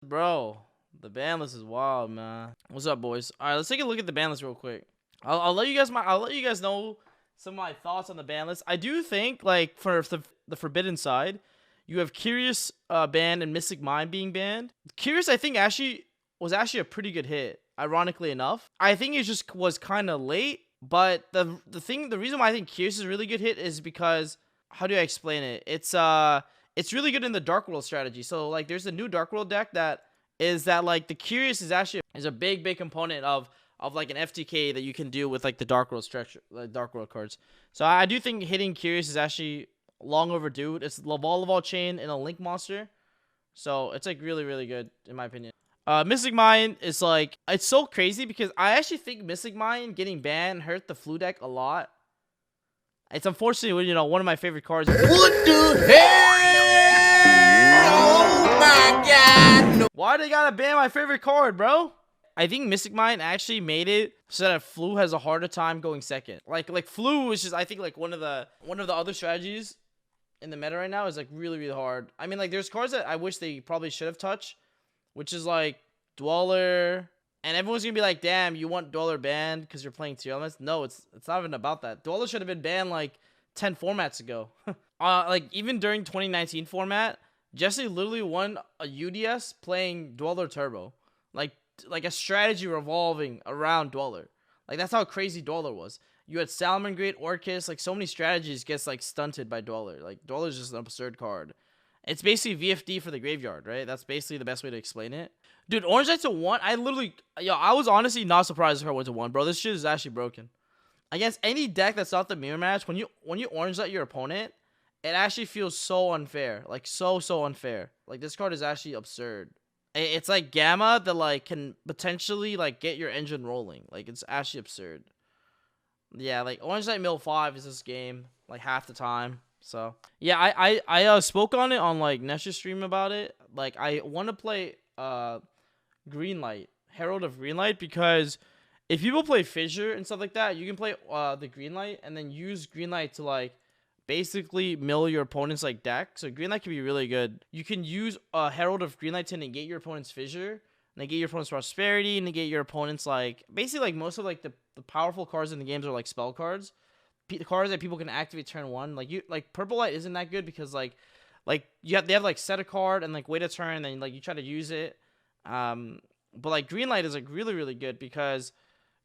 Bro, the ban list is wild, man. What's up, boys? All right, let's take a look at the ban list real quick. I'll let you guys know some of my thoughts on the ban list. I do think like for the forbidden side, you have Curious banned and Mystic Mind being banned. Curious, I think was actually a pretty good hit. Ironically enough, I think it just was kind of late. But the reason why I think Curious is a really good hit is because how do I explain it? It's really good in the Dark World strategy. So like there's a new Dark World deck that like the Curious is actually a big component of like an FTK that you can do with like the Dark World structure, like Dark World cards. So I do think hitting Curious is actually long overdue. It's Laval chain and a Link monster. So it's like really good in my opinion. Mystic Mind is like, it's so crazy because I actually think Mystic Mind getting banned hurt the Flu deck a lot. It's unfortunately, you know, one of my favorite cards. What the hell? Oh my god! Why they gotta ban my favorite card, bro? I think Mystic Mind actually made it so that Flu has a harder time going second. Like Flu is just, I think like one of the other strategies in the meta right now is like really hard. I mean, like there's cards that I wish they probably should have touched, which is like Dweller. And everyone's gonna be like, damn, you want Dweller banned because you're playing 2 elements? No, it's not even about that. Dweller should have been banned like 10 formats ago. Like even during 2019 format, Jesse literally won a UDS playing Dweller Turbo. Like a strategy revolving around Dweller. Like that's how crazy Dweller was. You had Salamangreat, Orcus, like so many strategies gets like stunted by Dweller. Like Dweller's just an absurd card. It's basically VFD for the graveyard, right? That's basically the best way to explain it. Dude, Orange Knight's a 1. I was honestly not surprised if her went to 1, bro. This shit is actually broken. Against any deck that's not the mirror match, when you Orange Knight your opponent, it actually feels so unfair. Like so unfair. Like this card is actually absurd. It's like Gamma that like can potentially like get your engine rolling. Like it's actually absurd. Yeah, like Orange Knight Mill 5 is this game like half the time. So yeah, I spoke on it on like Nesh's stream about it. Like I want to play Greenlight, Herald of Greenlight, because if people play Fissure and stuff like that, you can play the Greenlight and then use Greenlight to like basically mill your opponent's like deck. So Greenlight can be really good. You can use Herald of Greenlight to negate your opponent's Fissure, negate your opponent's Prosperity, negate your opponent's like basically like most of like the powerful cards in the games are like spell cards. The cards that people can activate turn 1, like Purple Light isn't that good because like they have like set a card and like wait a turn and then like you try to use it. But like Green Light is like really good because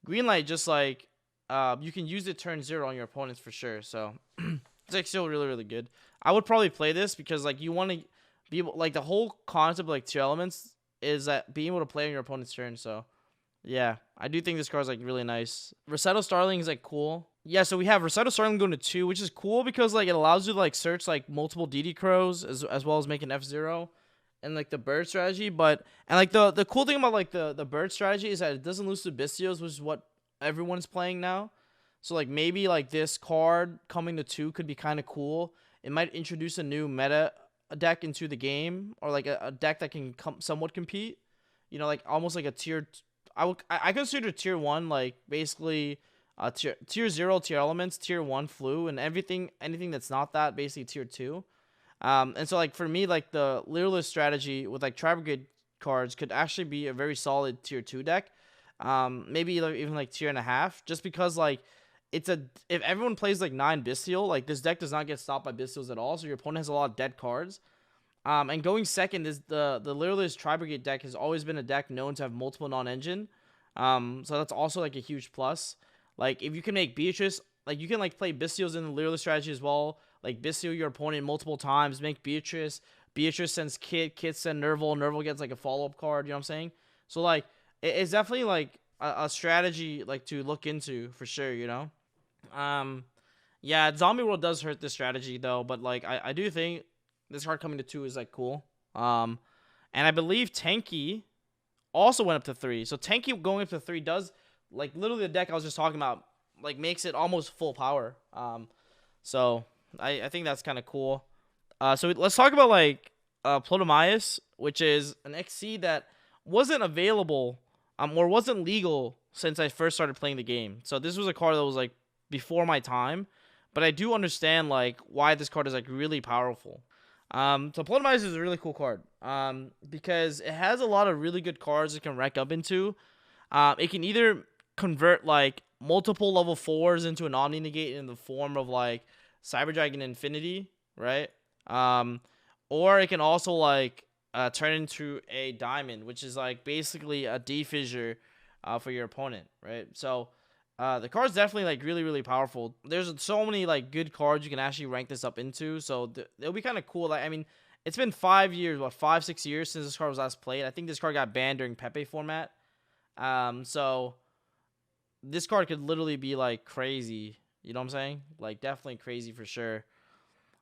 Green Light just like you can use it turn 0 on your opponents for sure. So it's like still really good. I would probably play this because like you want to be able, like the whole concept of like 2 elements is that being able to play on your opponent's turn. So yeah, I do think this card is like really nice. Rossetto Starling is like cool. Yeah, so we have Rossetto Starling going to 2, which is cool because like it allows you to like search like multiple DD Crows as well as make an F0 and like the bird strategy. And like the cool thing about like the bird strategy is that it doesn't lose to Bystios, which is what everyone's playing now. So like maybe like this card coming to 2 could be kind of cool. It might introduce a new meta deck into the game, or like a deck that can somewhat compete. You know, like almost like a tier. I consider tier 1 like basically tier 0 tier elements, tier 1 Flu, and anything that's not that basically tier 2. And so like for me, like the Lyralist strategy with like Tri-Brigade cards could actually be a very solid tier 2 deck. Maybe even like tier and a half, just because like if everyone plays like 9 Bystial, like this deck does not get stopped by Bystials at all, so your opponent has a lot of dead cards. And going second is the Lyralist Tri-Brigade deck has always been a deck known to have multiple non-engine. So that's also like a huge plus. Like if you can make Beatrice, like you can like play Bystials in the Lyralist strategy as well. Like Bystial your opponent multiple times, make Beatrice. Beatrice sends Kit sends Nerval. Nerval gets like a follow-up card, you know what I'm saying? So like it's definitely like a strategy like to look into for sure, you know? Yeah, Zombie World does hurt this strategy though, but like I do think this card coming to 2 is like cool. And I believe Tanky also went up to 3. So Tanky going up to 3 does like literally the deck I was just talking about, like makes it almost full power. So I think that's kind of cool. So let's talk about like Plotomias, which is an XC that wasn't available or wasn't legal since I first started playing the game. So this was a card that was like before my time, but I do understand like why this card is like really powerful. So Polemize is a really cool card. Because it has a lot of really good cards it can rack up into. It can either convert like multiple level 4s into an Omni Negate in the form of like Cyber Dragon Infinity, right? Or it can also like turn into a diamond, which is like basically a defissure for your opponent, right? So the card's definitely like really, really powerful. There's so many like good cards you can actually rank this up into, so it'll be kind of cool. Like, I mean, it's been 5 years, 6 years since this card was last played. I think this card got banned during Pepe format. So this card could literally be like crazy. You know what I'm saying? Like definitely crazy for sure.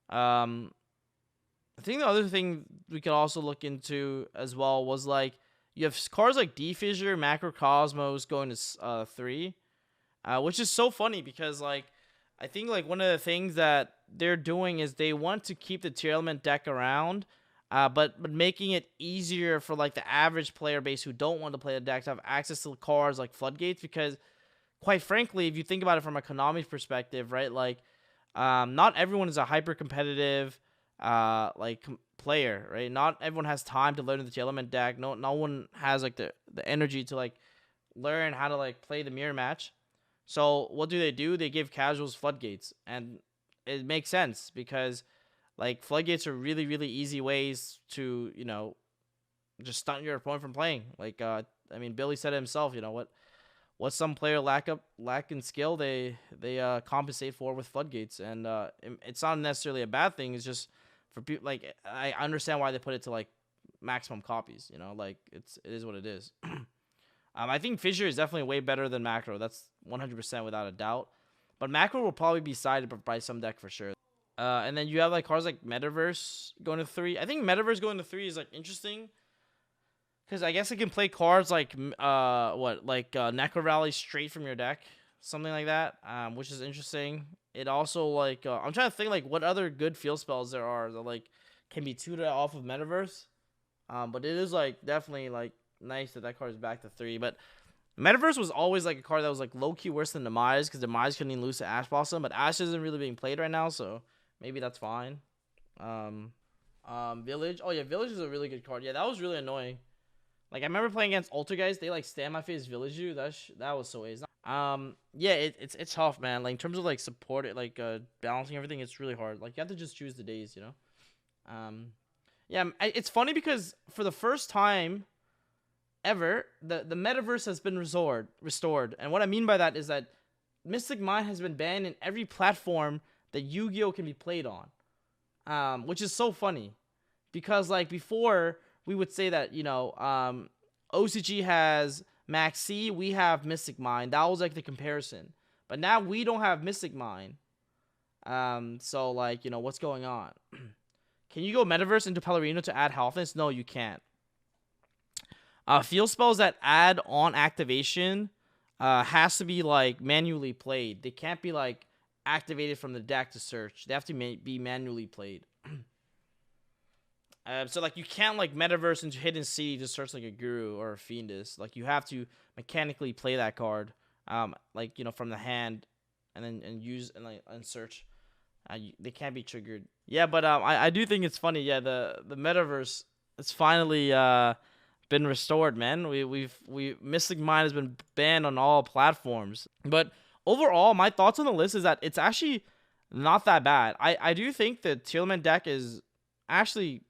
I think the other thing we could also look into as well was like you have cards like Defissure, Macrocosmos going to 3, which is so funny because like I think like one of the things that they're doing is they want to keep the tier element deck around, but making it easier for like the average player base who don't want to play the deck to have access to cards like Floodgates, because quite frankly, if you think about it from a Konami perspective, right, like not everyone is a hyper competitive player, right? Not everyone has time to learn the element deck. No one has like the energy to like learn how to like play the mirror match. So what do? They give casuals Floodgates, and it makes sense because like Floodgates are really, really easy ways to, you know, just stunt your opponent from playing. Like I mean, Billy said it himself, you know, what some player lack in skill, they compensate for with Floodgates, and it's not necessarily a bad thing. It's just for people, like, I understand why they put it to like maximum copies, you know, like it is what it is. I think Fissure is definitely way better than Macro. That's 100% without a doubt. But Macro will probably be sided by some deck for sure. And then you have like cards like Metaverse going to 3. I think Metaverse going to 3 is like interesting because I guess it can play cards like Necro Rally straight from your deck, something like that, which is interesting. It also like I'm trying to think like what other good field spells there are that like can be tutored off of Metaverse. But it is like definitely like nice that card is back to 3. But Metaverse was always like a card that was like low key worse than Demise because Demise couldn't even lose to Ash Blossom, but Ash isn't really being played right now, so maybe that's fine. Village. Oh yeah, Village is a really good card. Yeah, that was really annoying. Like I remember playing against Ultra they like stand my face Village you. That was so ace. Yeah, it's tough, man. Like in terms of like support it, like balancing everything, it's really hard. Like you have to just choose the days, you know. Yeah, it's funny because for the first time ever, the metaverse has been restored. And what I mean by that is that Mystic Mind has been banned in every platform that Yu-Gi-Oh can be played on. Which is so funny. Because like before we would say that, you know, OCG has Max C, we have Mystic Mind. That was like the comparison. But now we don't have Mystic Mind. So like, you know, what's going on? Can you go Metaverse into Pellerino to add healthness? No, you can't. Field spells that add on activation has to be like manually played. They can't be like activated from the deck to search. They have to be manually played. So like you can't like Metaverse into Hidden City to search like a Guru or a Fiendus. Like you have to mechanically play that card, like, you know, from the hand, and then use and search. They can't be triggered. Yeah, but I do think it's funny. Yeah, the Metaverse, it's finally been restored, man. We Mystic Mind has been banned on all platforms. But overall, my thoughts on the list is that it's actually not that bad. I do think the Tearlament deck is actually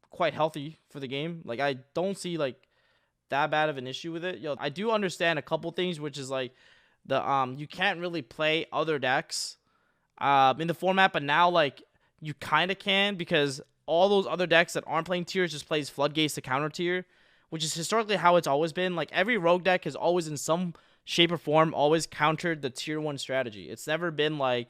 quite healthy for the game. Like I don't see like that bad of an issue with it. Yo, I do understand a couple things, which is like the you can't really play other decks in the format, but now like you kind of can, because all those other decks that aren't playing tiers just plays Floodgates to counter tier, which is historically how it's always been. Like every rogue deck has always in some shape or form always countered the tier 1 strategy. It's never been like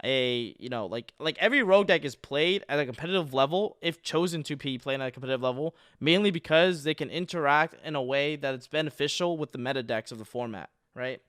a, you know, like every rogue deck is played at a competitive level, if chosen to be played at a competitive level, mainly because they can interact in a way that it's beneficial with the meta decks of the format, right?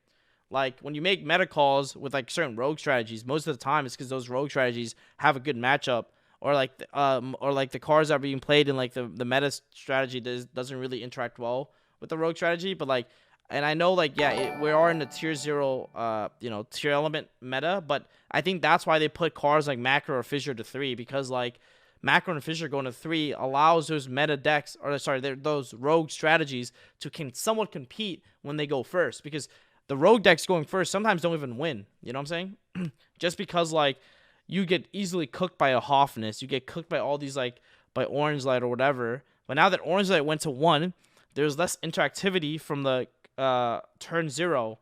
Like when you make meta calls with like certain rogue strategies, most of the time it's because those rogue strategies have a good matchup, or like the cards that are being played in like the meta strategy doesn't really interact well with the rogue strategy. But like, and I know like, yeah, we are in the tier 0 you know, tier element meta, but I think that's why they put cards like Macro or Fissure to 3, because like Macro and Fissure going to 3 allows those meta decks, or sorry, those rogue strategies to somewhat compete when they go first, because the rogue decks going first sometimes don't even win. You know what I'm saying? Just because like you get easily cooked by a Hoffness, you get cooked by all these like by Orange Light or whatever. But now that Orange Light went to 1, there's less interactivity from the turn 0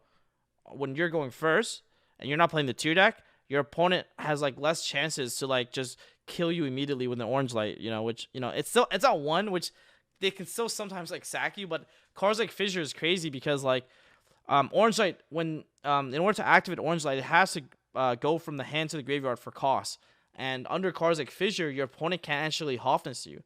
when you're going first and you're not playing the tier deck. Your opponent has like less chances to like just kill you immediately with an Orange Light, you know, which, you know, it's at 1, which they can still sometimes like sack you, but cards like Fissure is crazy because like Orange Light, when in order to activate Orange Light, it has to go from the hand to the graveyard for cost. And under cards like Fissure, your opponent can't actually Hoffness you.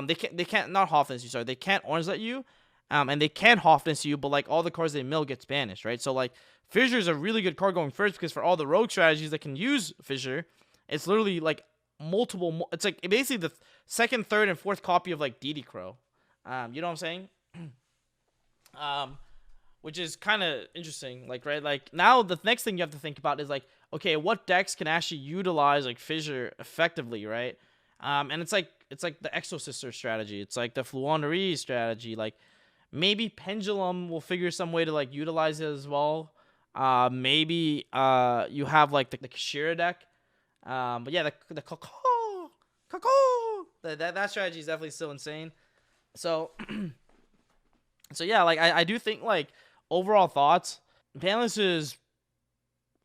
They can't not Hoffness you, sorry. They can't Orange Light you, and they can Hoffness you, but like all the cards they mill gets banished, right? So like Fissure is a really good card going first because for all the rogue strategies that can use Fissure, it's literally like multiple. It's like basically the second, third, and fourth copy of like DD Crow. You know what I'm saying? Which is kind of interesting, like, right? Like, now the next thing you have to think about is, like, okay, what decks can actually utilize, like, Fissure effectively, right? And it's like the Exosister strategy. It's like the Fluonerie strategy. Like, maybe Pendulum will figure some way to, like, utilize it as well. Maybe you have, like, the Kashira deck. But yeah, the Koko! That strategy is definitely still insane. So, so yeah, like, I do think, like, overall thoughts, Banlist is,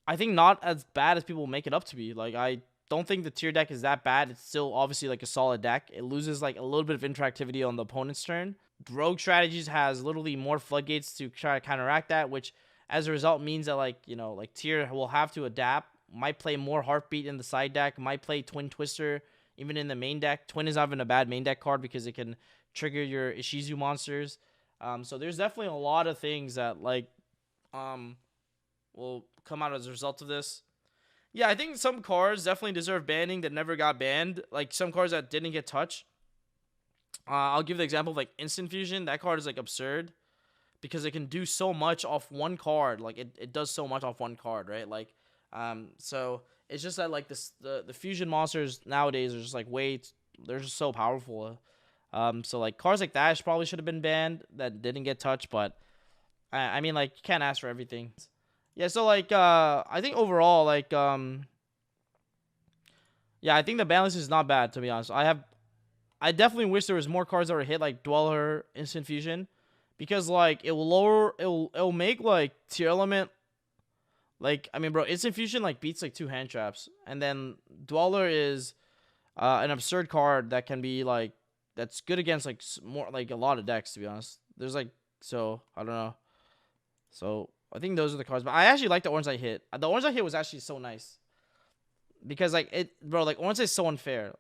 I think, not as bad as people make it up to be. Like, I don't think the tier deck is that bad. It's still obviously like a solid deck. It loses like a little bit of interactivity on the opponent's turn. Rogue strategies has literally more floodgates to try to counteract that, which as a result means that, like, you know, like tier will have to adapt. Might play more Heartbeat in the side deck. Might play Twin Twister even in the main deck. Twin is not even a bad main deck card because it can trigger your Ishizu monsters. So there's definitely a lot of things that like will come out as a result of this. Yeah, I think some cards definitely deserve banning that never got banned. Like some cards that didn't get touched. I'll give the example of like Instant Fusion. That card is like absurd because it can do so much off one card. Like it does so much off one card, right? Like so it's just that like the fusion monsters nowadays are just like they're just so powerful. So like cards like that probably should have been banned that didn't get touched, but I mean, like, you can't ask for everything. Yeah, so like I think overall, like yeah, I think the balance is not bad, to be honest. I definitely wish there was more cards that were hit like Dweller, Instant Fusion, because like it'll make like tier element, like, I mean, bro, Instant Fusion like beats like 2 hand traps, and then Dweller is an absurd card that can be like that's good against like more like a lot of decks, to be honest. There's like, so I don't know. So I think those are the cards, but I actually like the orange I hit. The orange I hit was actually so nice because like bro, like orange is so unfair.